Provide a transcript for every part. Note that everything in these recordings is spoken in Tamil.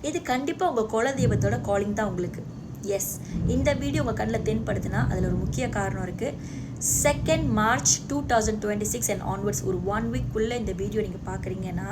இது கண்டிப்பாக உங்கள் குலதெய்வத்தோட காலிங் தான் உங்களுக்கு. எஸ், இந்த வீடியோ உங்கள் கண்ணில் தென்படுதுன்னா அதில் ஒரு முக்கிய காரணம் இருக்குது. 2nd March 2026 அண்ட் ஆன்வர்ட்ஸ் ஒரு 1 வீக்குள்ளே இந்த வீடியோ நீங்கள் பார்க்குறீங்கன்னா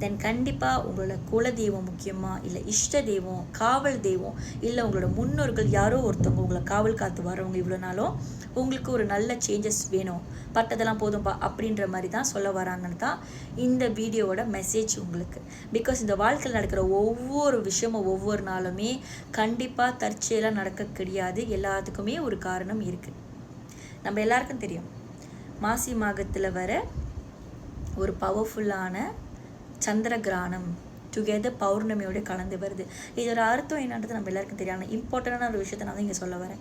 தென் கண்டிப்பாக உங்களோட குலதெய்வம் முக்கியமாக, இல்லை இஷ்ட தெய்வம், காவல் தெய்வம், இல்லை உங்களோட முன்னோர்கள் யாரோ ஒருத்தவங்க உங்களை காவல் காத்து வரவங்க இவ்வளோ நாளும் உங்களுக்கு ஒரு நல்ல சேஞ்சஸ் வேணும், பட்டதெல்லாம் போதும்பா அப்படின்ற மாதிரி தான் சொல்ல வராங்கன்னு தான் இந்த வீடியோவோட மெசேஜ் உங்களுக்கு. பிகாஸ் இந்த வாழ்க்கையில் நடக்கிற ஒவ்வொரு விஷயமும் ஒவ்வொரு நாளுமே கண்டிப்பாக தற்செயலாக நடக்க கிடையாது. எல்லாத்துக்குமே ஒரு காரணம் இருக்குது. நம்ம எல்லாருக்கும் தெரியும், மாசி மாதத்தில் வர ஒரு பவர்ஃபுல்லான சந்திர கிரகணம் டுகெதர் பௌர்ணமியோட கலந்து வருது. இதோட அர்த்தம் என்னன்றது நம்ம எல்லாருக்கும் தெரியும். இம்பார்ட்டண்டான ஒரு விஷயத்தை நான் தான் இங்கே சொல்ல வரேன்.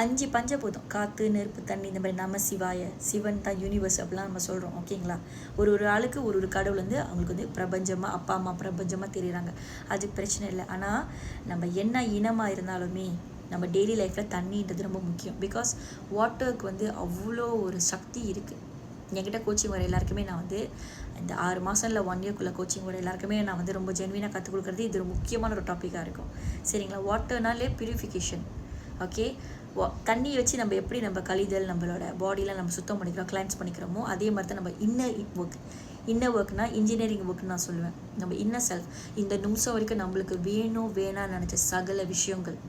5 பஞ்சபூதம், காற்று, நெருப்பு, தண்ணி, இந்த மாதிரி நம சிவாய, சிவன் தான் யூனிவர்ஸ் அப்படிலாம் நம்ம சொல்கிறோம். ஓகேங்களா? ஒரு ஆளுக்கு ஒரு கடவுள் வந்து அவங்களுக்கு வந்து பிரபஞ்சமாக, அப்பா அம்மா பிரபஞ்சமாக தெரியுறாங்க. அது பிரச்சனை இல்லை. ஆனால் நம்ம என்ன இனமாக இருந்தாலுமே நம்ம டெய்லி லைஃப்பில் தண்ணின்றது ரொம்ப முக்கியம். பிகாஸ் வாட்டருக்கு வந்து அவ்வளோ ஒரு சக்தி இருக்குது. என்கிட்ட கோச்சிங் வர எல்லாருக்குமே நான் வந்து இந்த 6 மாதம் இல்லை 1 இயர்க்குள்ளே கோச்சிங் வர எல்லாருக்குமே நான் வந்து ரொம்ப ஜென்வினாக கற்றுக் கொடுக்குறது இது ஒரு முக்கியமான ஒரு டாப்பிக்காக இருக்கும். சரிங்களா? வாட்டர்னாலே பியூரிஃபிகேஷன். ஓகே, தண்ணியை வச்சு நம்ம எப்படி நம்ம கழிதல் நம்மளோட பாடியில் நம்ம சுத்தம் பண்ணிக்கிறோம், கிளென்ஸ் பண்ணிக்கிறோமோ அதே மாதிரி தான் நம்ம இன்னர் ஒர்க்னா இன்ஜினியரிங் ஒர்க்னு நான் சொல்லுவேன். நம்ம இன்னர் செல்ஃப் இந்த நிமிஷம் வரைக்கும் நம்மளுக்கு வேணாம்னு நினச்ச சகல விஷயங்கள்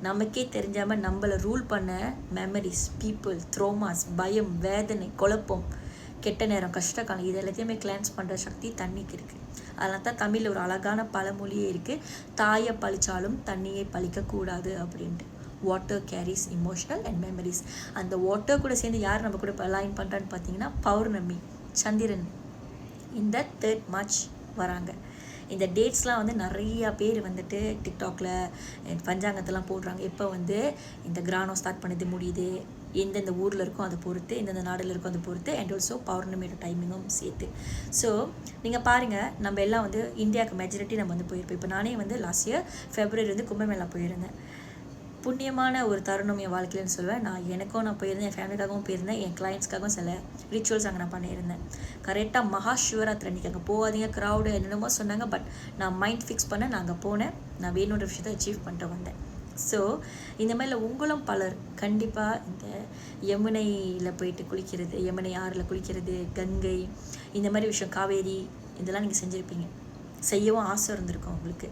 நமக்கே தெரிஞ்சாமல் நம்மளை ரூல் பண்ண மெமரிஸ், பீப்புள், த்ரோமாஸ், பயம், வேதனை, குழப்பம், கெட்ட நேரம், கஷ்ட காலம், இது எல்லாத்தையுமே கிளென்ஸ் பண்ணுற சக்தி தண்ணிக்கு இருக்குது. அதனால தான் தமிழில் ஒரு அழகான பழமொழியே இருக்குது, தாயை பழிச்சாலும் தண்ணியை பழிக்கக்கூடாது அப்படின்ட்டு. Water carries emotional and memories. அந்த வாட்டர் கூட சேர்ந்து யார் நம்ம கூட அலைன் பண்ணுறான்னு பார்த்தீங்கன்னா பௌர்ணமி, சந்திரன் இந்த 3rd March வராங்க. இந்த டேட்ஸ்லாம் வந்து நிறையா பேர் வந்துட்டு டிக்டாக்ல பஞ்சாங்கத்தெல்லாம் போடுறாங்க. எப்போ வந்து இந்த கிரானம் ஸ்டார்ட் பண்ணது முடியுது, எந்தெந்த ஊரில் இருக்கும் அதை பொறுத்து, எந்தெந்த நாடில் இருக்கும் அதை பொறுத்து, அண்ட் ஆல்சோ பௌர்ணமியோட டைமிங்கும் சேர்த்து. ஸோ நீங்கள் பாருங்கள், நம்ம எல்லாம் வந்து இந்தியாவுக்கு மெஜாரிட்டி நம்ம வந்து போயிருப்போம். இப்போ நானே வந்து லாஸ்ட் இயர் February வந்து கும்பமேளா போயிருந்தேன். புண்ணியமான ஒரு தருணம் என் வாழ்க்கையில்னு சொல்லுவேன். நான் போயிருந்தேன், என் ஃபேமிலிக்காகவும் போயிருந்தேன், என் கிளைண்ட்ஸ்க்காகவும் சில ரிச்சுவல்ஸ் அங்கே நான் பண்ணியிருந்தேன். கரெக்டாக மகா சிவராத்திரி அன்றைக்கி அங்கே போகாதீங்க, க்ரௌடு என்னென்னமோ சொன்னாங்க. பட் நான் மைண்ட் ஃபிக்ஸ் பண்ண நான் அங்கே போனேன், நான் வேணுன்ற விஷயத்தை அச்சீவ் பண்ணிட்டு வந்தேன். ஸோ இந்த மாதிரில உங்களும் பலர் கண்டிப்பாக இந்த யமுனையில் போயிட்டு குளிக்கிறது, யமுனை ஆறில் குளிக்கிறது, கங்கை, இந்த மாதிரி விஷயம், காவேரி, இதெல்லாம் நீங்கள் செஞ்சுருப்பீங்க. செய்யவும் ஆசை இருந்திருக்கும் உங்களுக்கு.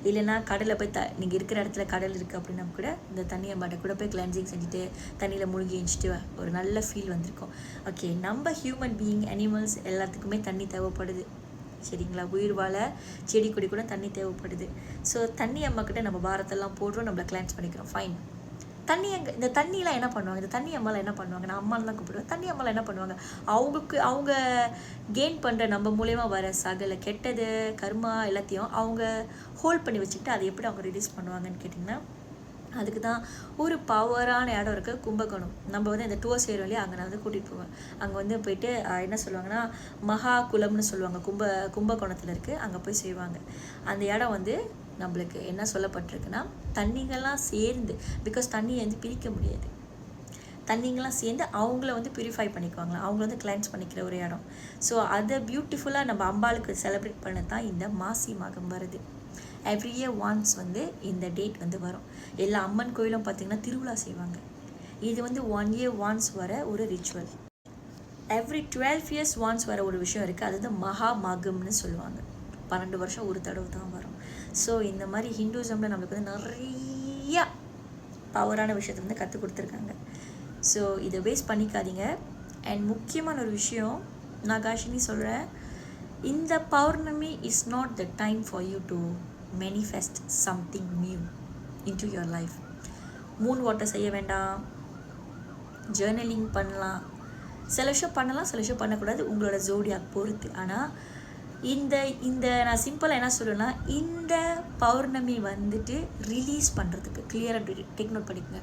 இல்லைன்னா கடலில் போய் நீங்கள் இருக்கிற இடத்துல கடல் இருக்குது அப்படின்னா கூட இந்த தண்ணியை மாட்ட கூட போய் கிளென்சிங் செஞ்சுட்டு தண்ணியில் மூழ்கி எழுச்சிட்டு ஒரு நல்ல ஃபீல் வந்திருக்கும். ஓகே, நம்ம ஹியூமன் பீயிங், அனிமல்ஸ் எல்லாத்துக்குமே தண்ணி தேவைப்படுது. சரிங்களா? உயிர் வாழ செடி கொடி கூட தண்ணி தேவைப்படுது. ஸோ தண்ணி அம்மாக்கிட்ட நம்ம பாரத்தெல்லாம் போடுறோம், நம்மளை கிளென்ஸ் பண்ணிக்கிறோம். ஃபைன். இந்த தண்ணியெலாம் என்ன பண்ணுவாங்க? இந்த தண்ணி அம்மாலாம் என்ன பண்ணுவாங்க? நான் அம்மாலாம் தான் கூப்பிடுவேன். தண்ணி அம்மாலாம் என்ன பண்ணுவாங்க? அவங்க கெயின் பண்ணுற நம்ம மூலயமா வர சகல கெட்டது கர்மா எல்லாத்தையும் அவங்க ஹோல்ட் பண்ணி வச்சுக்கிட்டு அதை எப்படி அவங்க ரிலீஸ் பண்ணுவாங்கன்னு கேட்டிங்கன்னா, அதுக்கு தான் ஒரு பவரான இடம் இருக்குது, கும்பகோணம். நம்ம வந்து இந்த டூர் செய்கிற வழியாக அங்கே நான் வந்து கூட்டிகிட்டு போவேன். அங்கே வந்து போயிட்டு என்ன சொல்லுவாங்கன்னா மகா குளம்னு சொல்லுவாங்க, கும்பகோணத்தில் இருக்குது. அங்கே போய் செய்வாங்க. அந்த இடம் வந்து நம்மளுக்கு என்ன சொல்லப்பட்டிருக்குன்னா, தண்ணிங்கள்லாம் சேர்ந்து, பிகாஸ் தண்ணியை வந்து பிரிக்க முடியாது, தண்ணிங்கெல்லாம் சேர்ந்து அவங்கள வந்து பியூரிஃபை பண்ணிக்குவாங்களா, அவங்கள வந்து கிளென்ஸ் பண்ணிக்கிற ஒரு இடம். ஸோ அதை பியூட்டிஃபுல்லாக நம்ம அம்பாளுக்கு செலிப்ரேட் பண்ண தான் இந்த மாசி மாதம் வருது. எவ்ரி இயர் ஒன்ஸ் வந்து இந்த டேட் வந்து வரும். எல்லா அம்மன் கோயிலும் பார்த்திங்கன்னா திருவிழா செய்வாங்க. இது வந்து 1 year ஒன்ஸ் வர ஒரு ரிச்சுவல். எவ்ரி 12 years ஒன்ஸ் வர ஒரு விஷயம் இருக்குது, அது வந்து மகா மகம்னு சொல்லுவாங்க. 12 வருஷம் ஒரு தடவை தான் வரும். ஸோ இந்த மாதிரி ஹிந்துசமில் நம்மளுக்கு வந்து நிறையா பவரான விஷயத்தை வந்து கற்றுக் கொடுத்துருக்காங்க. ஸோ இதை வேஸ்ட் பண்ணிக்காதீங்க. அண்ட் முக்கியமான ஒரு விஷயம் நான் காஷினி சொல்கிறேன், இந்த Pournami is not the time for you to manifest something new into your life. Moon water செய்ய வேண்டாம், ஜேர்னலிங் பண்ணலாம், சில விஷயம் பண்ணலாம், சில விஷயம் பண்ணக்கூடாது, உங்களோட ஜோடியாக் பொறுத்து. ஆனால் இந்த நான் சிம்பிளாக என்ன சொல்லுவேன்னா, இந்த பௌர்ணமி வந்துட்டு ரிலீஸ் பண்ணுறதுக்கு கிளியராக டேக் நோட் பண்ணிக்கோங்க.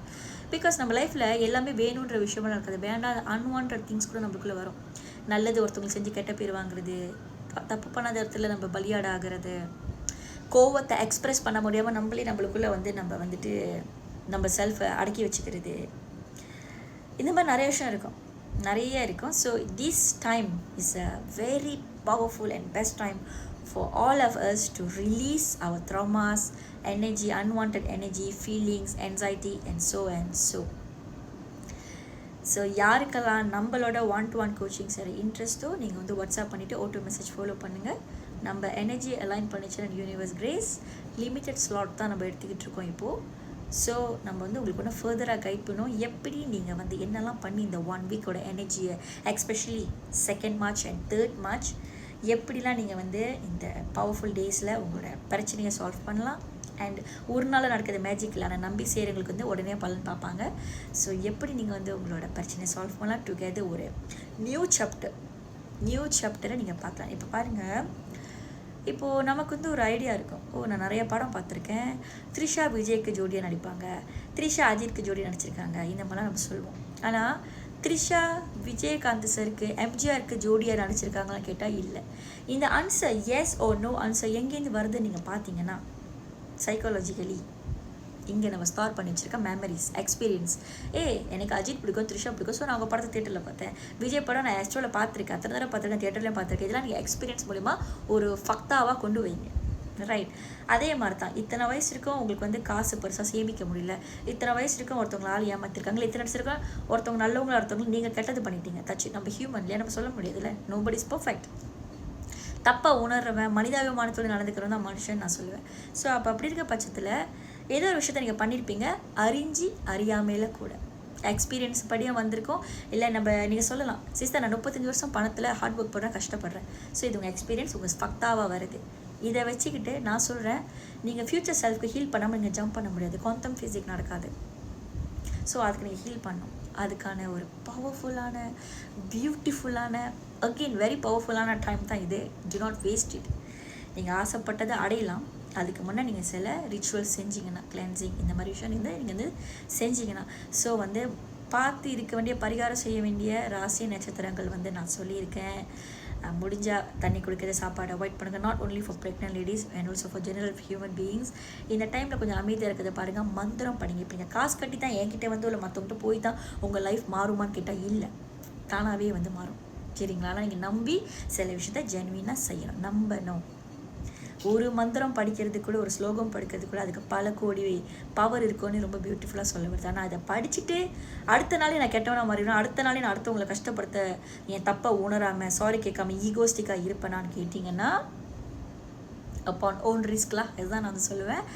பிகாஸ் நம்ம லைஃப்பில் எல்லாமே வேணுன்ற விஷயமெல்லாம் நடக்குது. வேண்டாம் அன்வான்ட் திங்ஸ் கூட நம்மளுக்குள்ளே வரும். நல்லது ஒருத்தவங்களுக்கு செஞ்சு கெட்ட பேர் வாங்குறது, தப்பு பண்ணாத இடத்துல நம்ம பலியாட ஆகிறது, கோவத்தை எக்ஸ்ப்ரெஸ் பண்ண முடியாமல் நம்மளுக்குள்ளே வந்து நம்ம வந்துட்டு நம்ம செல்ஃபை அடக்கி வச்சுக்கிறது, இந்த மாதிரி நிறைய விஷயம் நிறைய இருக்கும். So this time is a very powerful and best time for all of us to release our traumas, energy, unwanted energy, feelings, anxiety and so. So யாருக்கெல்லாம் நம்மளோட 1-to-1 கோச்சிங் சரி இன்ட்ரெஸ்ட்டோ நீங்கள் வந்து வாட்ஸ்அப் பண்ணிவிட்டு ஓட்டோ மெசேஜ் ஃபாலோ பண்ணுங்கள். நம்ம எனர்ஜி அலைன் பண்ணிச்சுன்னா யூனிவர்ஸ் கிரேஸ் லிமிட்டட் ஸ்லாட் தான் நம்ம எடுத்துக்கிட்டு இருக்கோம் இப்போது. ஸோ நம்ம வந்து உங்களுக்கு ஒன்று ஃபர்தராக கைட் பண்ணோம் எப்படி நீங்கள் வந்து என்னெல்லாம் பண்ணி இந்த 1 வீக்கோட எனர்ஜியை especially 2nd March and 3rd March எப்படிலாம் நீங்கள் வந்து இந்த பவர்ஃபுல் டேஸில் உங்களோட பிரச்சனையை சால்வ் பண்ணலாம். அண்ட் ஒரு நாள் நடக்கிற மேஜிக் இல்லை, ஆனால் நம்பி செய்கிறவங்களுக்கு வந்து உடனே பலன் பார்ப்பாங்க. ஸோ எப்படி நீங்கள் வந்து உங்களோட பிரச்சனையை சால்வ் பண்ணலாம் டுகெதர் ஒரு நியூ சாப்டரை நீங்கள் பார்க்கலாம். இப்போ பாருங்கள், இப்போது நமக்கு வந்து ஒரு ஐடியா இருக்கும். நான் நிறைய படம் பார்த்துருக்கேன், த்ரிஷா விஜய்க்கு ஜோடியாக நடிப்பாங்க, த்ரிஷா அஜித்க்கு ஜோடியாக நடிச்சிருக்காங்க, இந்த மாதிரிலாம் நம்ம சொல்லுவோம். ஆனால் த்ரிஷா விஜயகாந்த் சருக்கு எம்ஜிஆருக்கு ஜோடியாக நடிச்சிருக்காங்களான்னு கேட்டால் இல்லை. இந்த answer yes or no answer எங்கேருந்து வருதுன்னு நீங்கள் பார்த்தீங்கன்னா சைக்காலஜிக்கலி இங்கே நம்ம ஸ்டார் பண்ணி வச்சுருக்க மெமரிஸ், எக்ஸ்பீரியன்ஸ். எனக்கு அஜித் பிடிக்கும், த்ரிஷா பிடிக்கும், ஸோ நான் அவங்க படத்தை தேட்டரில் பார்த்தேன். விஜய் படம் நான் ஆக்சுவலாக பார்த்துருக்கேன், அத்தனை தடவை பார்த்துருக்கேன், தேட்டர்லேயும் பார்த்துருக்கேன். இதெல்லாம் நீங்கள் எக்ஸ்பீரியன்ஸ் மூலிமா ஒரு ஃபக்தாவாக கொண்டு வைங்க. ரைட். அதே மாதிரி தான் இத்தனை வயசு இருக்கும் உங்களுக்கு வந்து காசு பெருசாக சேமிக்க முடியல, இத்தனை வயசு இருக்கும் ஒருத்தவங்களை ஆள் ஏமாற்றிருக்காங்களே, இத்தனை வயசு இருக்கும் ஒருத்தவங்க நல்லவங்களா ஒருத்தவங்க நீங்கள் கெட்டது பண்ணிட்டீங்க. தச்சு நம்ம ஹியூமன்லேயே நம்ம சொல்ல முடியாதுல்ல, நோபடி இஸ் பர்ஃபெக்ட். தப்பாக உணர்றவன் மனிதாபிமானத்தோடு நடந்துக்கிறவன் தான் மனுஷன் நான் சொல்லுவேன். ஸோ அப்படி இருக்க பட்சத்தில் ஏதோ ஒரு விஷயத்தை நீங்கள் பண்ணியிருப்பீங்க, அறிஞ்சு அறியாமையில் கூட எக்ஸ்பீரியன்ஸ் படியாக வந்திருக்கோம். இல்லை நீங்கள் சொல்லலாம், சிஸ்டர் நான் 35 வருஷம் பணத்தில் ஹார்ட் ஒர்க் பண்ணுறேன், கஷ்டப்படுறேன். ஸோ இது உங்கள் எக்ஸ்பீரியன்ஸ், உங்கள் ஃபக்தாவாக வருது. இதை வச்சுக்கிட்டு நான் சொல்கிறேன், நீங்கள் ஃப்யூச்சர் செல்ஃப்க்கு ஹீல் பண்ணாமல் நீங்கள் ஜம்ப் பண்ண முடியாது, குவாண்டம் ஃபிசிக்ஸ் நடக்காது. ஸோ அதுக்கு நீங்கள் ஹீல் பண்ணணும். அதுக்கான ஒரு பவர்ஃபுல்லான பியூட்டிஃபுல்லான அகெயின் வெரி பவர்ஃபுல்லான டைம் தான் இது. To not waste it. நீங்கள் ஆசைப்பட்டதை அடையலாம். அதுக்கு முன்னே நீங்கள் சில ரிச்சுவல்ஸ் செஞ்சிங்கன்னா, கிளென்சிங் இந்த மாதிரி விஷயம் நீங்கள் வந்து செஞ்சிங்கன்னா, ஸோ வந்து பார்த்து இருக்க வேண்டிய பரிகாரம் செய்ய வேண்டிய ராசி நட்சத்திரங்கள் வந்து நான் சொல்லியிருக்கேன். முடிஞ்சால் தண்ணி குடிக்கிறது, சாப்பாடு அவாய்ட் பண்ணுங்கள். Not only for pregnant ladies and also for general human beings. இந்த டைமில் கொஞ்சம் அமைதியாக இருக்கிறத பாருங்கள். மந்திரம் படிங்க. இப்போ நீங்கள் காசு கட்டி தான் என்கிட்ட வந்து இல்லை மற்றவங்கிட்ட போய் தான் உங்கள் லைஃப் மாறுமான்னு கேட்டால் இல்லை, தானாகவே வந்து மாறும். சரிங்களா? ஆனால் நீங்கள் நம்பி சில விஷயத்த ஜென்வினாக செய்யணும், நம்பணும். ஒரு மந்திரம் படிக்கிறது கூட, ஒரு ஸ்லோகம் படிக்கிறது கூட அதுக்கு பல கோடி பவர் இருக்குன்னு ரொம்ப பியூட்டிஃபுல்லாக சொல்ல வருது. ஆனால் அதை படிச்சுட்டு அடுத்த நாளே நான் கெட்டவனா மாறிடுவேன், அடுத்த நாளே நான் அடுத்தவங்களை கஷ்டப்படுத்த என் தப்பை உணராமல் சாரி கேட்காம ஈகோஸ்டிக்காக இருப்பேனான்னு கேட்டிங்கன்னா அப்பான் ஓன் ரிஸ்க்லாம், இதுதான் நான் வந்து சொல்லுவேன்.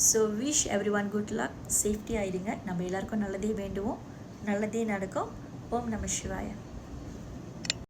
So wish everyone good luck, safety ஆகிடுங்க. நம்ம எல்லாருக்கும் நல்லதே வேண்டுவோம், நல்லதே நடக்கும். ஓம் நம சிவாய.